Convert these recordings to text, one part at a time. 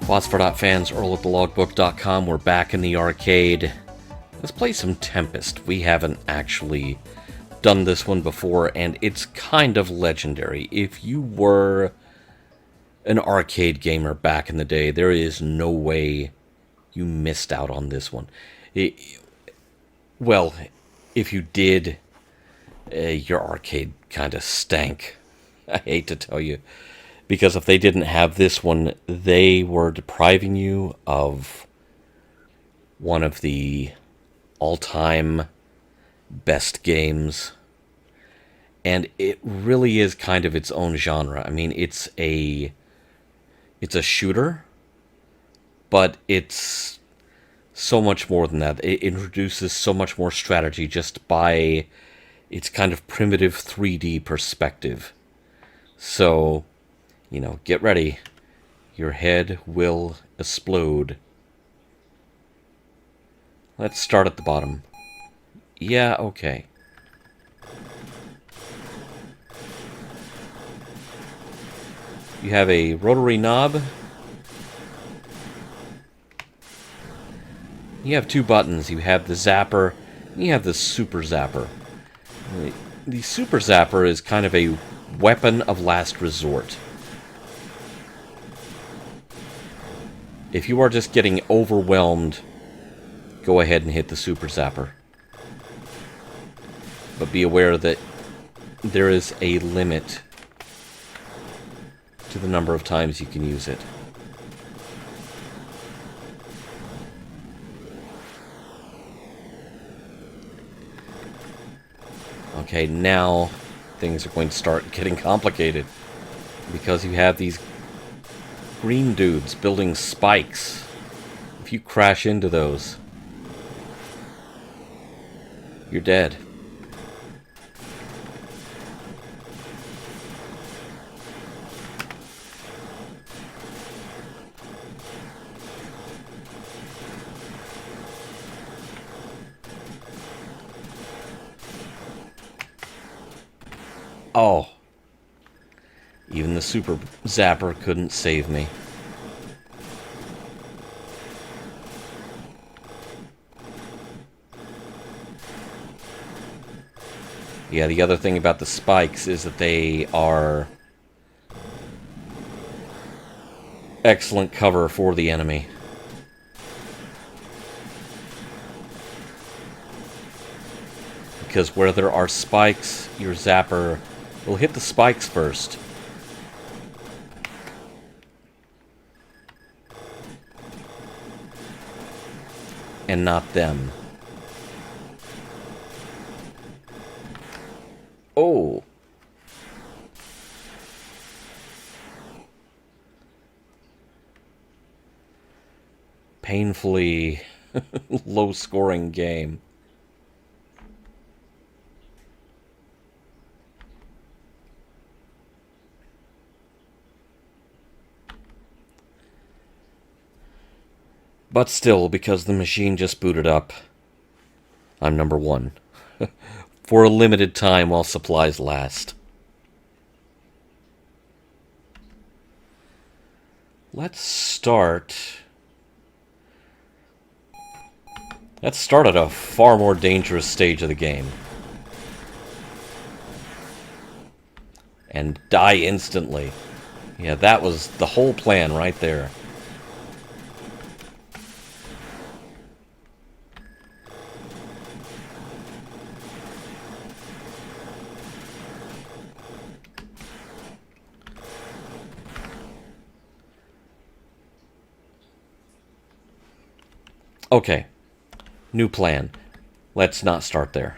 Phosphor Dot fans, Earl at thelogbook.com. We're back in the arcade. Let's play some Tempest. We haven't actually done this one before, and it's kind of legendary. If you were an arcade gamer back in the day, there is no way you missed out on this one. Well, if you did, your arcade kind of stank. I hate to tell you. Because if they didn't have this one, they were depriving you of one of the all-time best games. And it really is kind of its own genre. I mean, it's a shooter, but it's so much more than that. It introduces so much more strategy just by its kind of primitive 3D perspective. So, you know, get ready. Your head will explode. Let's start at the bottom. Yeah, okay. You have a rotary knob. You have two buttons. You have the zapper, and you have the super zapper. The super zapper is kind of a weapon of last resort. If you are just getting overwhelmed, go ahead and hit the super zapper. But be aware that there is a limit to the number of times you can use it. Okay, now things are going to start getting complicated because you have these green dudes building spikes. If you crash into those, you're dead. Oh. Even the super zapper couldn't save me. Yeah, the other thing about the spikes is that they are excellent cover for the enemy. Because where there are spikes, your zapper will hit the spikes first. And not them. Oh. Painfully low-scoring game. But still, because the machine just booted up, I'm number one. For a limited time while supplies last. Let's start at a far more dangerous stage of the game. And die instantly. Yeah, that was the whole plan right there. Okay, new plan. Let's not start there.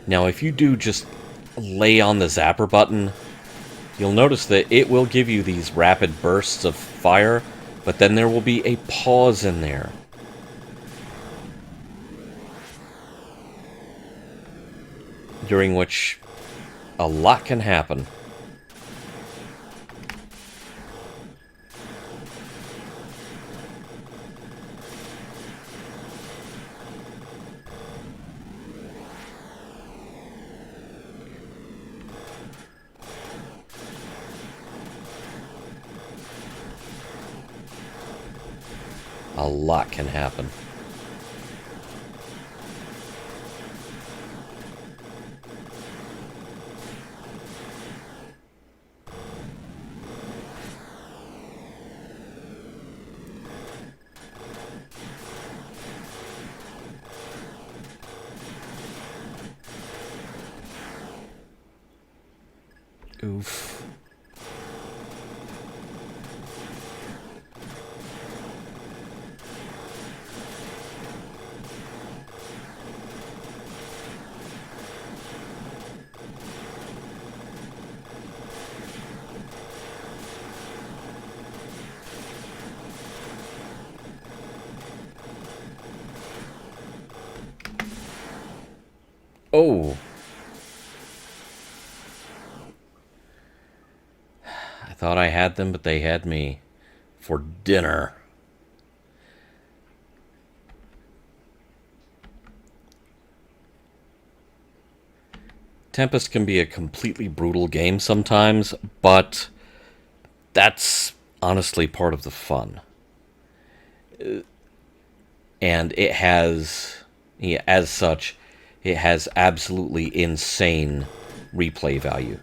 Now, if you do just lay on the zapper button, you'll notice that it will give you these rapid bursts of fire, but then there will be a pause in there. During which a lot can happen. a lot can happen. Oof. Oh. I thought I had them, but they had me for dinner. Tempest can be a completely brutal game sometimes, but that's honestly part of the fun. And it has, yeah, as such, it has absolutely insane replay value.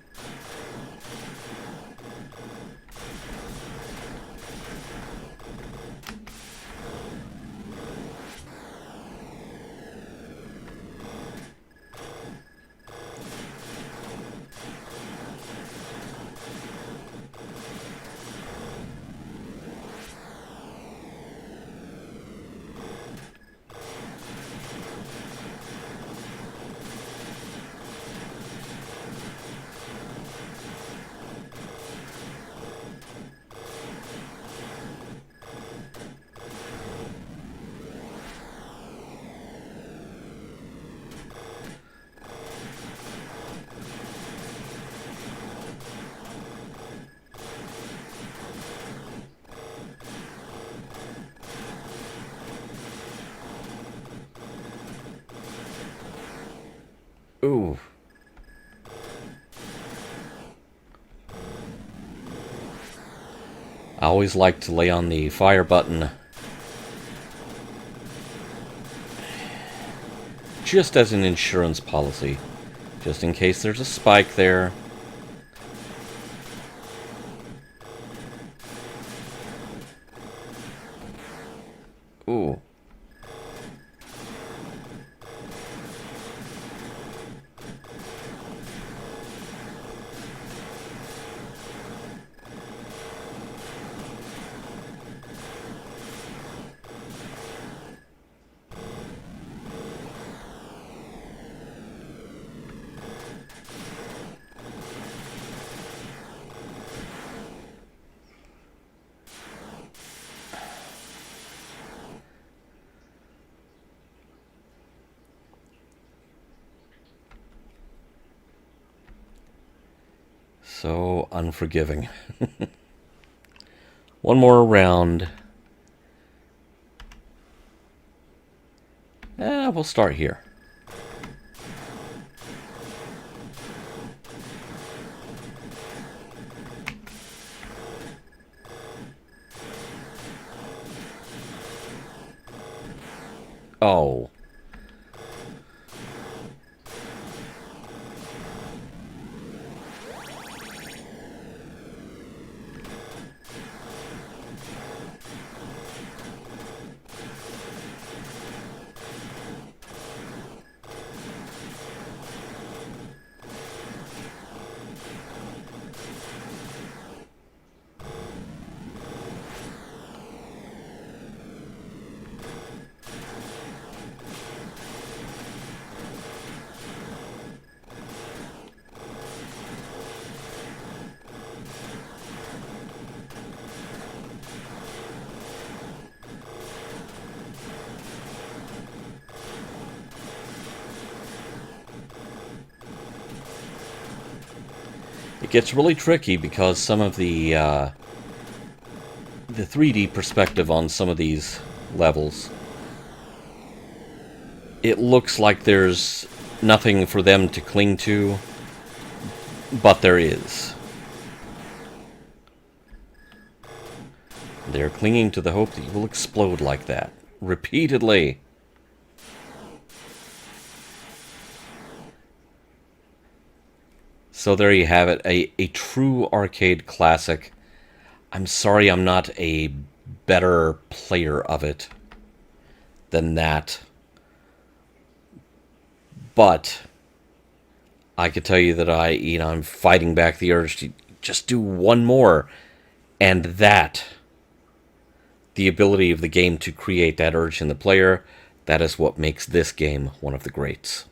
Ooh. I always like to lay on the fire button just as an insurance policy, just in case there's a spike there. Ooh. So unforgiving. One more round. We'll start here. Oh. It gets really tricky because some of the 3D perspective on some of these levels, it looks like there's nothing for them to cling to, but there is. They're clinging to the hope that you will explode like that. Repeatedly. So there you have it. A true arcade classic. I'm sorry I'm not a better player of it than that. But I could tell you that I'm fighting back the urge to just do one more. And that, the ability of the game to create that urge in the player, that is what makes this game one of the greats.